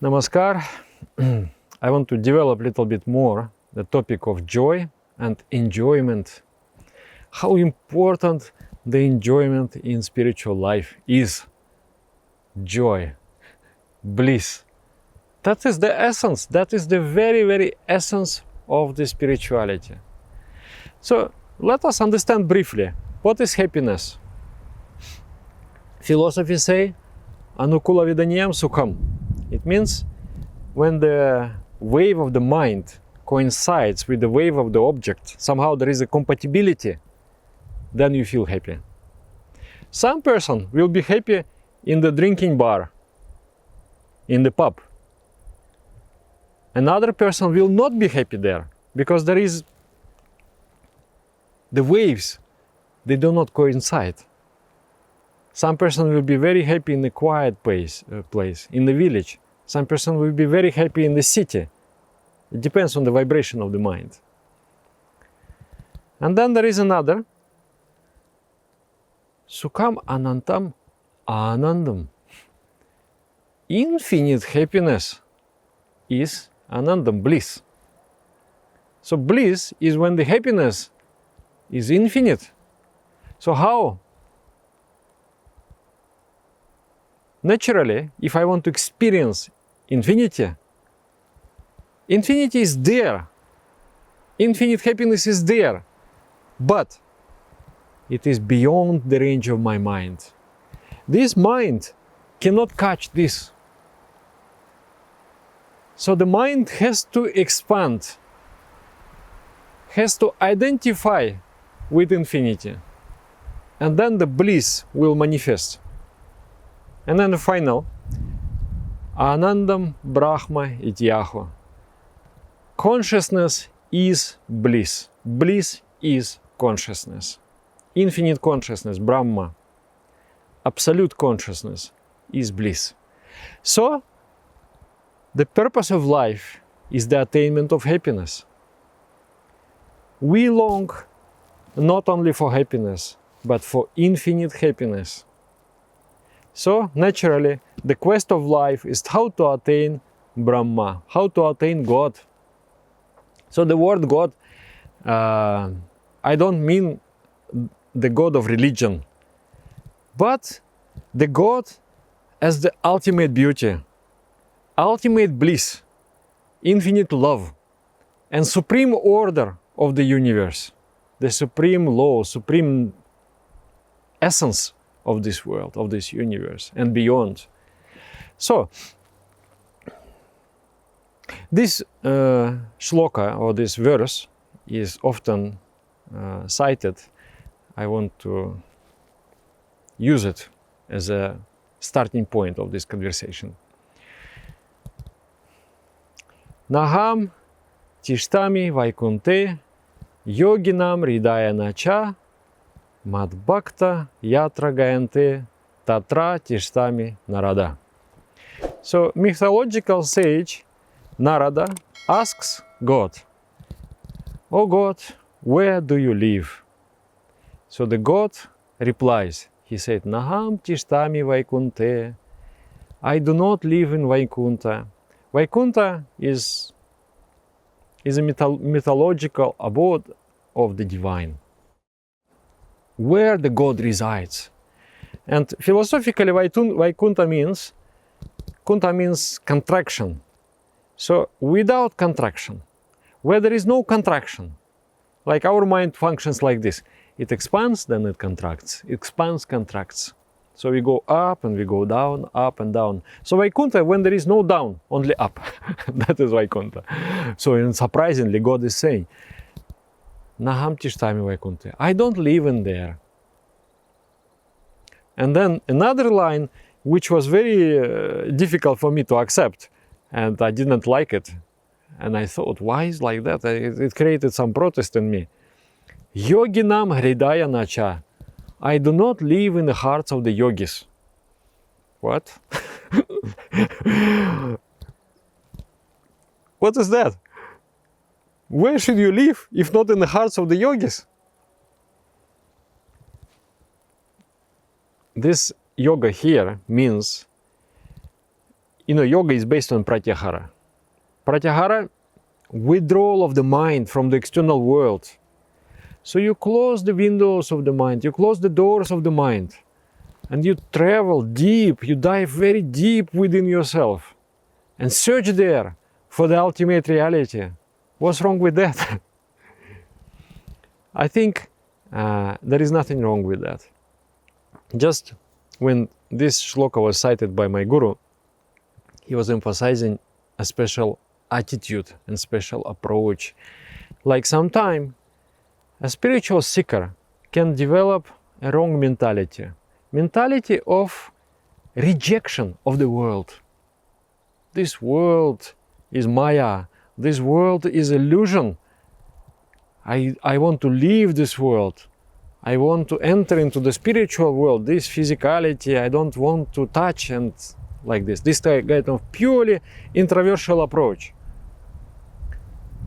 Namaskar. I want to develop a little bit more the topic of joy and enjoyment. How important the enjoyment in spiritual life is. Joy, bliss. That is the essence, that is the very, very essence of the spirituality. So let us understand briefly, what is happiness? Philosophy say, anukula vidaniyam sukham. It means when the wave of the mind coincides with the wave of the object, somehow there is a compatibility, then you feel happy. Some person will be happy in the drinking bar, in the pub. Another person will not be happy there, because there is the waves, they do not coincide. Some person will be very happy in a quiet place, in the village. Some person will be very happy in the city. It depends on the vibration of the mind. And then there is another. Sukham anantam anandam. Infinite happiness is anandam, bliss. So bliss is when the happiness is infinite. So how? Naturally, if I want to experience infinity, infinity is there. Infinite happiness is there. But it is beyond the range of my mind. This mind cannot catch this. So the mind has to expand, has to identify with infinity. And then the bliss will manifest. And then the final, Anandam Brahma Ityaho. Consciousness is bliss. Bliss is consciousness. Infinite consciousness, Brahma, absolute consciousness is bliss. So, the purpose of life is the attainment of happiness. We long not only for happiness, but for infinite happiness. So, naturally, the quest of life is how to attain Brahma, how to attain God. So, the word God, I don't mean the God of religion, but the God as the ultimate beauty, ultimate bliss, infinite love, and supreme order of the universe, the supreme law, supreme essence of this world, of this universe, and beyond. So, this shloka, or this verse, is often cited. I want to use it as a starting point of this conversation. Naham tishtami vaikunte yoginam ridaya nacha madbhakta yatra gayante tatra tishtami narada. So, mythological sage Narada asks God, "Oh God, where do you live?" So the God replies, he said, Naham tishtami vaikunte. I do not live in Vaikunta. Vaikunta is a mythological abode of the divine, where the God resides. And philosophically, Vaikunta means contraction. So without contraction, where there is no contraction, like our mind functions like this. It expands, then it contracts. It expands, contracts. So we go up and we go down, up and down. So Vaikunta, when there is no down, only up. That is Vaikunta. So surprisingly, God is saying, Naham tishtami Vaikunta. I don't live in there. And then another line, which was very difficult for me to accept, and I didn't like it. And I thought, why is like that? It created some protest in me. Yoginam hridaya nacha. I do not live in the hearts of the yogis. What? What is that? Where should you live if not in the hearts of the yogis? This yoga here means yoga is based on pratyahara. Pratyahara, withdrawal of the mind from the external world. So you close the windows of the mind, you close the doors of the mind, and you travel deep, you dive very deep within yourself and search there for the ultimate reality. What's wrong with that? I think there is nothing wrong with that. Just when this shloka was cited by my guru, he was emphasizing a special attitude and special approach. Like sometime a spiritual seeker can develop a wrong mentality of rejection of the world. This world is Maya, this world is illusion. I want to leave this world. I want to enter into the spiritual world, this physicality I don't want to touch, and like this kind of purely introversial approach.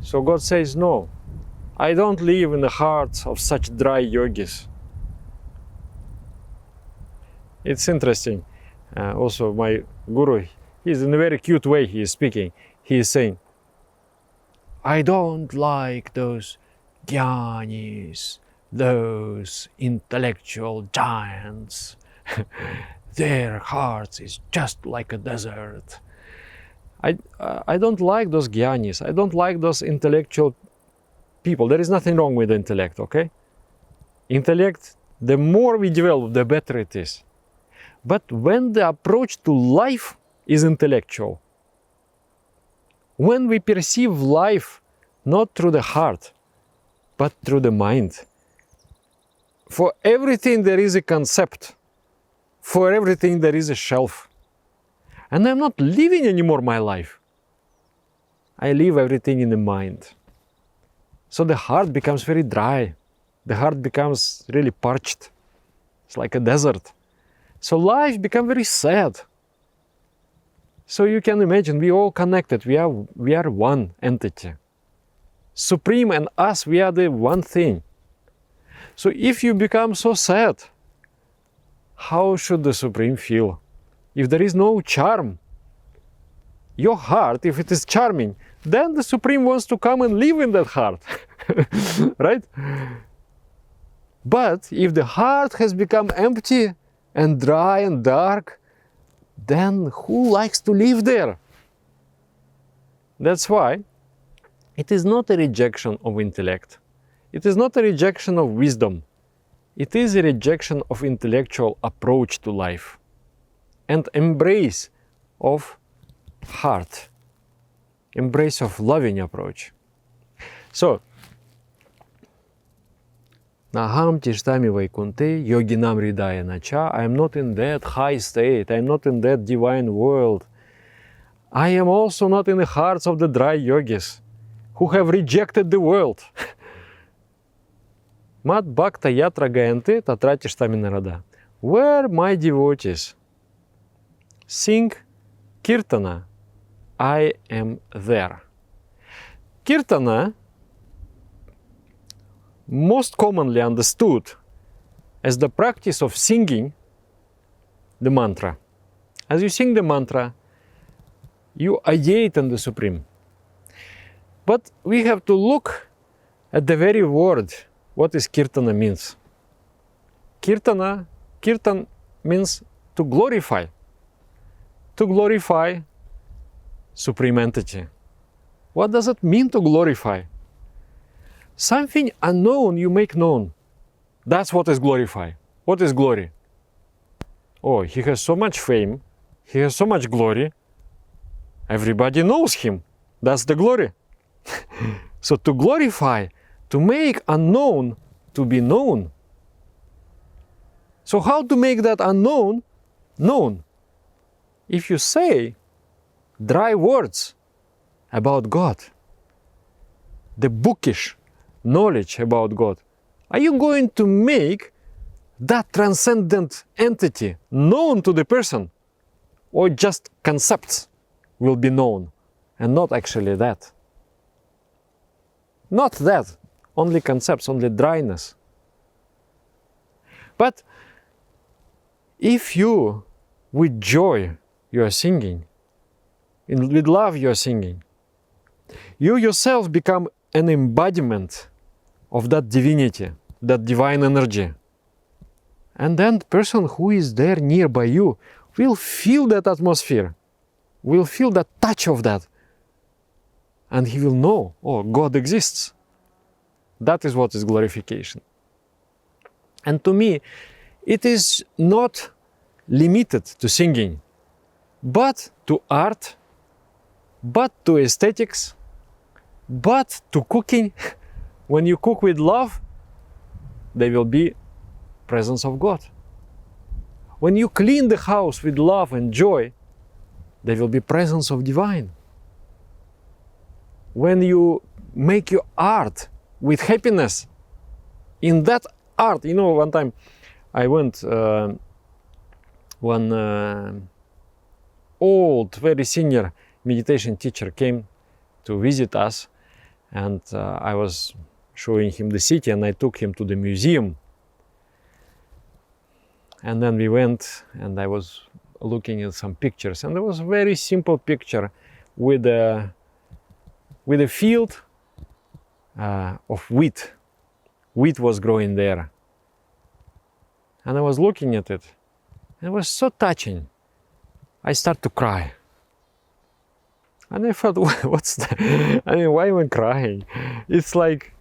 So God says, no, I don't live in the hearts of such dry yogis. It's interesting. Also, my guru, he's in a very cute way he is speaking. He is saying, I don't like those jnanis, those intellectual giants. Their hearts is just like a desert. I don't like those jnanis. I don't like those intellectual people. There is nothing wrong with intellect, okay? Intellect, the more we develop, the better it is. But when the approach to life is intellectual, when we perceive life not through the heart, but through the mind, for everything there is a concept, for everything there is a shelf. And I'm not living anymore my life. I live everything in the mind. So the heart becomes very dry. The heart becomes really parched. It's like a desert. So life becomes very sad. So you can imagine, we all connected. We are one entity. Supreme and us, we are the one thing. So if you become so sad, how should the Supreme feel? If there is no charm, your heart, if it is charming, then the Supreme wants to come and live in that heart, right? But if the heart has become empty and dry and dark, then who likes to live there? That's why it is not a rejection of intellect. It is not a rejection of wisdom. It is a rejection of intellectual approach to life and embrace of heart, embrace of loving approach. So, Naham tishtami vaikunte yoginam ridaya nacha. I am not in that high state. I am not in that divine world. I am also not in the hearts of the dry yogis who have rejected the world. Mat bhakta yatra gayante tatra tishtami narada. Where my devotees sing kirtana, I am there. Kirtana, most commonly understood as the practice of singing the mantra. As you sing the mantra, you ideate on the Supreme. But we have to look at the very word, what is kirtana means. Kirtan means to glorify Supreme Entity. What does it mean to glorify? Something unknown you make known. That's what is glorify. What is glory? Oh, he has so much fame, he has so much glory, everybody knows him. That's the glory. So to glorify, to make unknown to be known. So how to make that unknown known? If you say dry words about God, the bookish knowledge about God, are you going to make that transcendent entity known to the person? Or just concepts will be known and not actually that? Not that, only concepts, only dryness. But if you, with joy, you are singing, with love you are singing. You yourself become an embodiment of that divinity, that divine energy. And then the person who is there nearby you will feel that atmosphere, will feel that touch of that. And he will know, oh, God exists. That is what is glorification. And to me, it is not limited to singing, but to art, but to aesthetics, but to cooking. When you cook with love, there will be presence of God. When you clean the house with love and joy, there will be presence of divine. When you make your art with happiness, in that art, you know, one time I went, one old, very senior meditation teacher came to visit us, and I was showing him the city, and I took him to the museum. And then we went, and I was looking at some pictures, and there was a very simple picture with a field of wheat. Wheat was growing there. And I was looking at it. It was so touching. I started to cry. And I thought, what's that? I mean, why am I crying? It's like,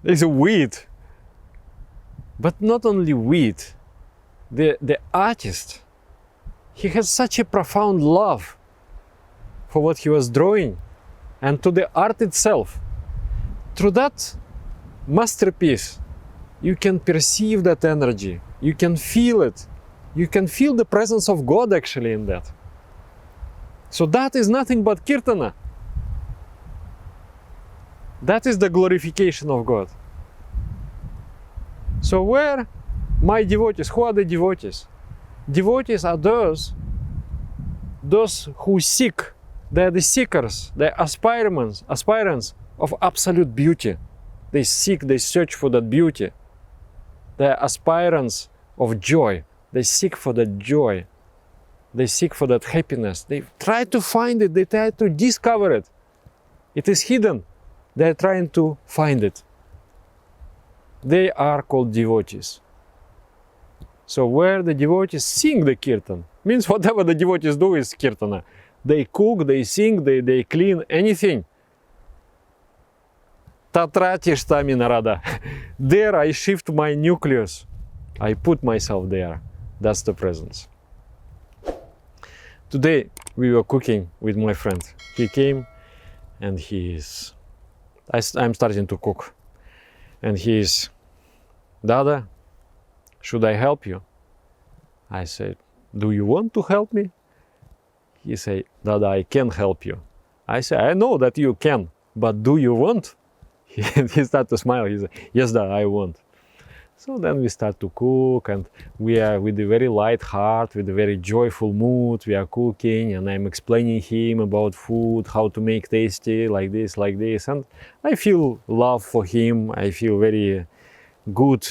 there's a wheat. But not only wheat. The artist, he has such a profound love for what he was drawing and to the art itself. Through that masterpiece, you can perceive that energy, you can feel it, you can feel the presence of God actually in that. So that is nothing but kirtana. That is the glorification of God. So where my devotees, who are the devotees? Devotees are those who seek, they are the seekers, they are aspirants of absolute beauty. They seek, they search for that beauty. They are aspirants of joy. They seek for that joy. They seek for that happiness. They try to find it, they try to discover it. It is hidden. They are trying to find it. They are called devotees. So where the devotees sing the kirtan, means whatever the devotees do is kirtana. They cook, they sing, they clean, anything. Tatra tishtami narada. There I shift my nucleus. I put myself there. That's the presence. Today we were cooking with my friend. He came and I'm starting to cook. And he's, Dada, should I help you? I said, do you want to help me? He said, Dada, I can help you. I said, I know that you can, but do you want? He started to smile. He said, yes, Dada, I want. So then we start to cook, and we are with a very light heart, with a very joyful mood, we are cooking, and I'm explaining him about food, how to make tasty, like this, and I feel love for him, I feel very good,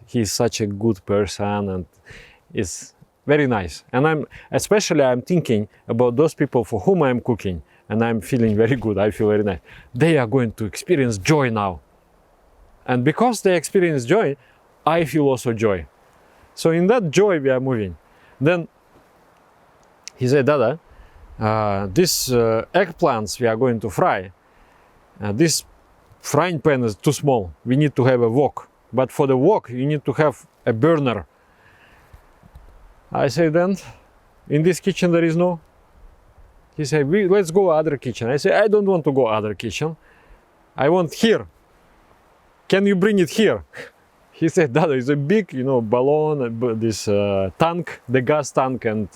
he's such a good person, and it's very nice. And I'm thinking about those people for whom I'm cooking, and I'm feeling very good, I feel very nice. They are going to experience joy now. And because they experience joy, I feel also joy. So in that joy we are moving. Then he said, Dada, these eggplants we are going to fry, this frying pan is too small. We need to have a wok. But for the wok, you need to have a burner. I said, then in this kitchen there is no. He said, let's go other kitchen. I said, I don't want to go other kitchen. I want here. Can you bring it here? He said, Dada, it's a big, balloon, this tank, the gas tank. And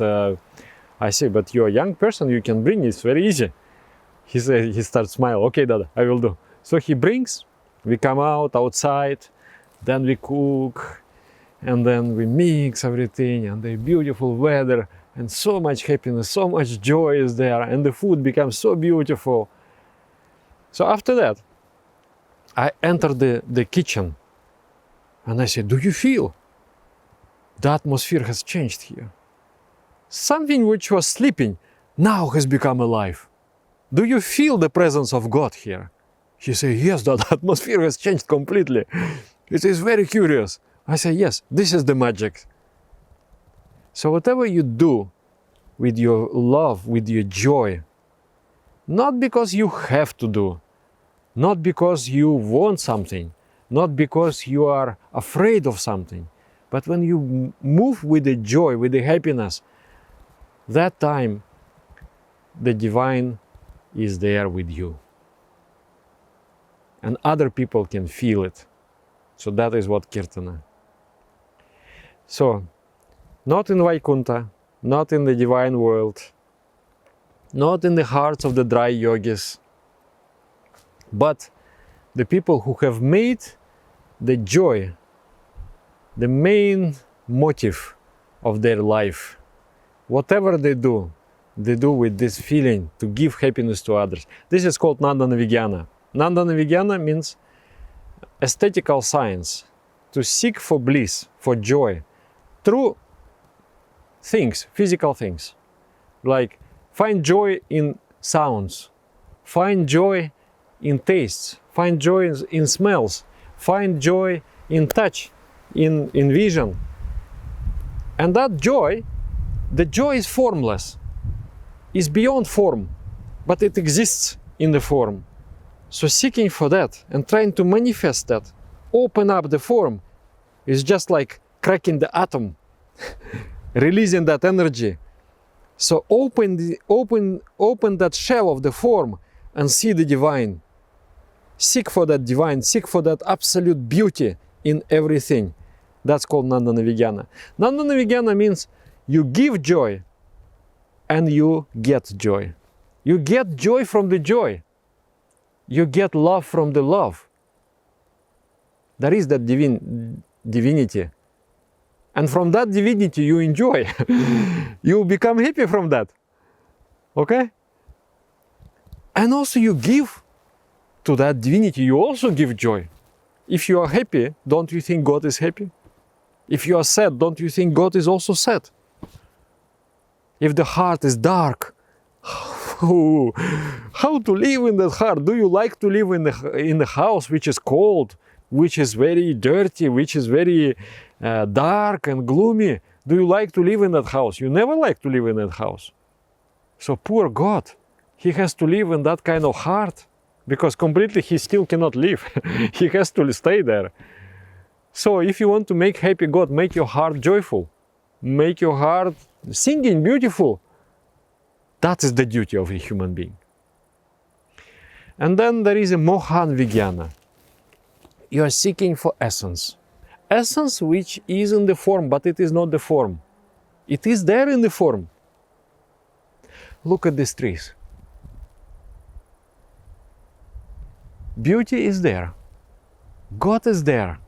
I said, but you're a young person, you can bring it, it's very easy. He said, he starts smiling, okay, Dada, I will do. So he brings, we come outside, then we cook, and then we mix everything, and the beautiful weather, and so much happiness, so much joy is there, and the food becomes so beautiful. So after that, I entered the kitchen, and I said, do you feel the atmosphere has changed here? Something which was sleeping, now has become alive. Do you feel the presence of God here? He says, yes, the atmosphere has changed completely. It is very curious. I say, yes, this is the magic. So whatever you do with your love, with your joy, not because you have to do, not because you want something, not because you are afraid of something, but when you move with the joy, with the happiness, that time the divine is there with you. And other people can feel it. So that is what Kirtana. So, not in Vaikuntha, not in the divine world, not in the hearts of the dry yogis, but the people who have made the joy the main motive of their life. Whatever they do with this feeling to give happiness to others. This is called Nandana. Nandana means aesthetical science, to seek for bliss, for joy, through things, physical things. Like find joy in sounds, find joy in tastes, find joy in smells, find joy in touch, in vision. And that joy, the joy is formless, is beyond form, but it exists in the form. So seeking for that and trying to manifest that, open up the form, is just like cracking the atom, releasing that energy. So open that shell of the form and see the divine. Seek for that divine, seek for that absolute beauty in everything. That's called Nandana. Nandana means you give joy and you get joy. You get joy from the joy. You get love from the love. There is that divinity. And from that divinity you enjoy. You become happy from that. Okay? And also you give to that divinity, you also give joy. If you are happy, don't you think God is happy? If you are sad, don't you think God is also sad? If the heart is dark, how to live in that heart? Do you like to live in the house which is cold, which is very dirty, which is very dark and gloomy? Do you like to live in that house? You never like to live in that house. So poor God, he has to live in that kind of heart, because completely he still cannot live. He has to stay there. So if you want to make happy God, make your heart joyful. Make your heart singing, beautiful. That is the duty of a human being. And then there is a Mohanavijiṋána. You are seeking for essence. Essence which is in the form, but it is not the form. It is there in the form. Look at these trees. Beauty is there. God is there.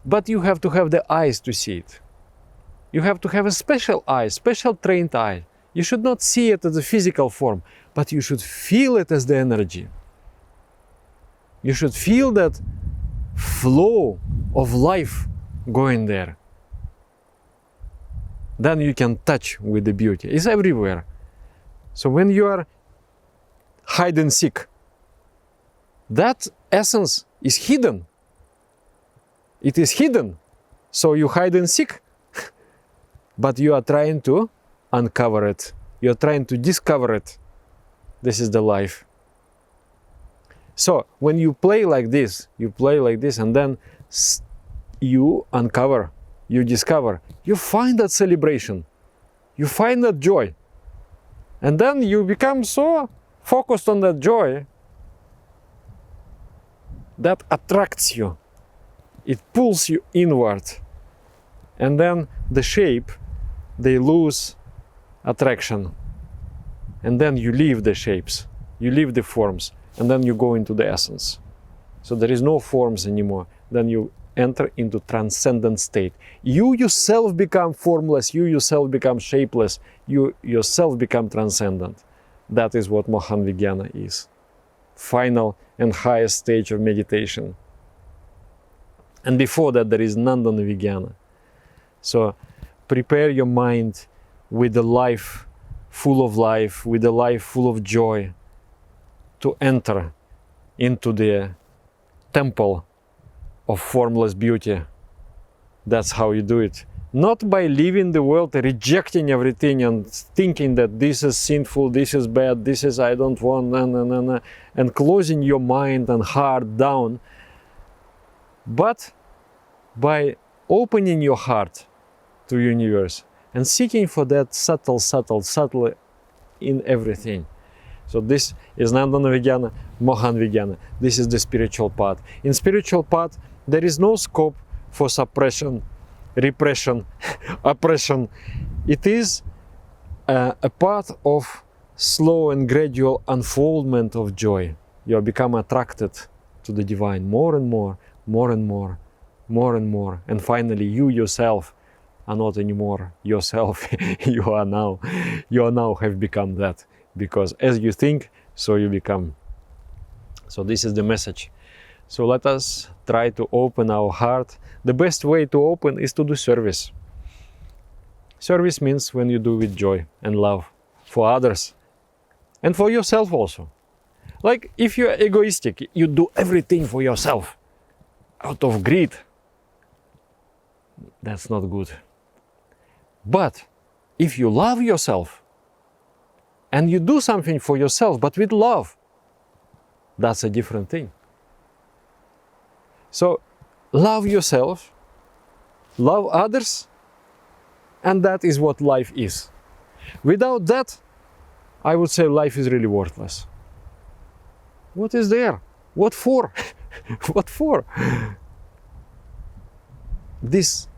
But you have to have the eyes to see it. You have to have a special eye, special trained eye. You should not see it as a physical form, but you should feel it as the energy. You should feel that flow of life going there. Then you can touch with the beauty. It's everywhere. So when you are hide and seek, that essence is hidden. It is hidden. So you hide and seek, but you are trying to uncover it. You are trying to discover it. This is the life. So when you play like this, and then you uncover, you discover, you find that celebration, you find that joy. And then you become so focused on that joy that attracts you. It pulls you inward. And then the shape, they lose attraction. And then you leave the shapes, you leave the forms, and then you go into the essence. So there is no forms anymore. Then you enter into transcendent state. You yourself become formless, you yourself become shapeless, you yourself become transcendent. That is what Mohanavijiṋána is. Final and highest stage of meditation. And before that there is Nandanavijiṋána. So prepare your mind with the life full of life, with a life full of joy, to enter into the temple of formless beauty. That's how you do it. Not by leaving the world, rejecting everything and thinking that this is sinful, this is bad, this is I don't want, and closing your mind and heart down, but by opening your heart to universe and seeking for that subtle in everything. So this is Nandana, Mohanavijiṋána. This is the spiritual path. In spiritual path, there is no scope for suppression, repression, oppression. It is a path of slow and gradual unfoldment of joy. You become attracted to the divine more and more, more and more, more and more. And finally, you yourself are not anymore yourself. You now have become that. Because as you think, so you become. So this is the message. So let us try to open our heart. The best way to open is to do service. Service means when you do with joy and love for others and for yourself also. Like if you are egoistic, you do everything for yourself out of greed. That's not good. But if you love yourself and you do something for yourself, but with love, that's a different thing. So love yourself, love others, and that is what life is. Without that, I would say life is really worthless. What is there? What for? What for? This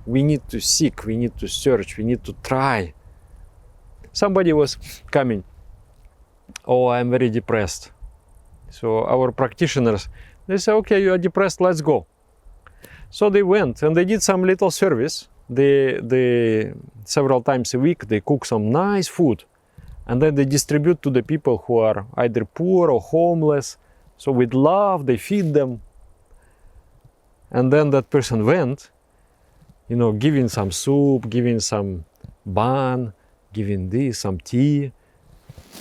we need to seek, we need to search, we need to try. Somebody was coming, oh, I'm very depressed. So our practitioners, they say, okay, you are depressed, let's go. So they went and they did some little service. They several times a week, they cook some nice food. And then they distribute to the people who are either poor or homeless. So with love, they feed them. And then that person went, giving some soup, giving some bun, giving this, some tea,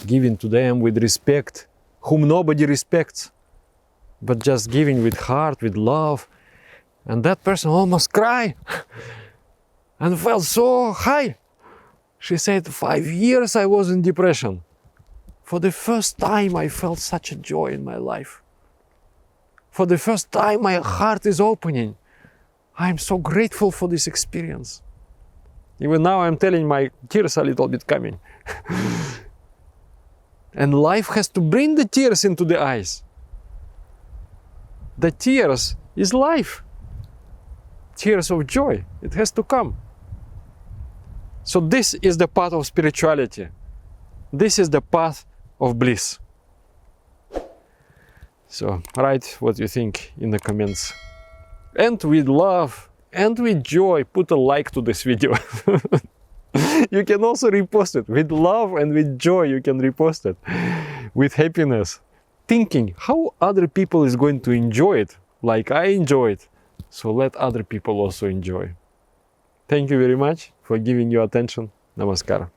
giving to them with respect, whom nobody respects, but just giving with heart, with love. And that person almost cried and felt so high. She said, 5 years I was in depression. For the first time I felt such a joy in my life. For the first time my heart is opening. I am so grateful for this experience. Even now I'm telling my tears a little bit coming. And life has to bring the tears into the eyes. The tears is life. Tears of joy. It has to come. So this is the path of spirituality. This is the path of bliss. So write what you think in the comments. And with love and with joy, put a like to this video. You can also repost it. With love and with joy, you can repost it. With happiness. Thinking how other people is going to enjoy it, like I enjoy it. So let other people also enjoy. Thank you very much for giving your attention. Namaskar.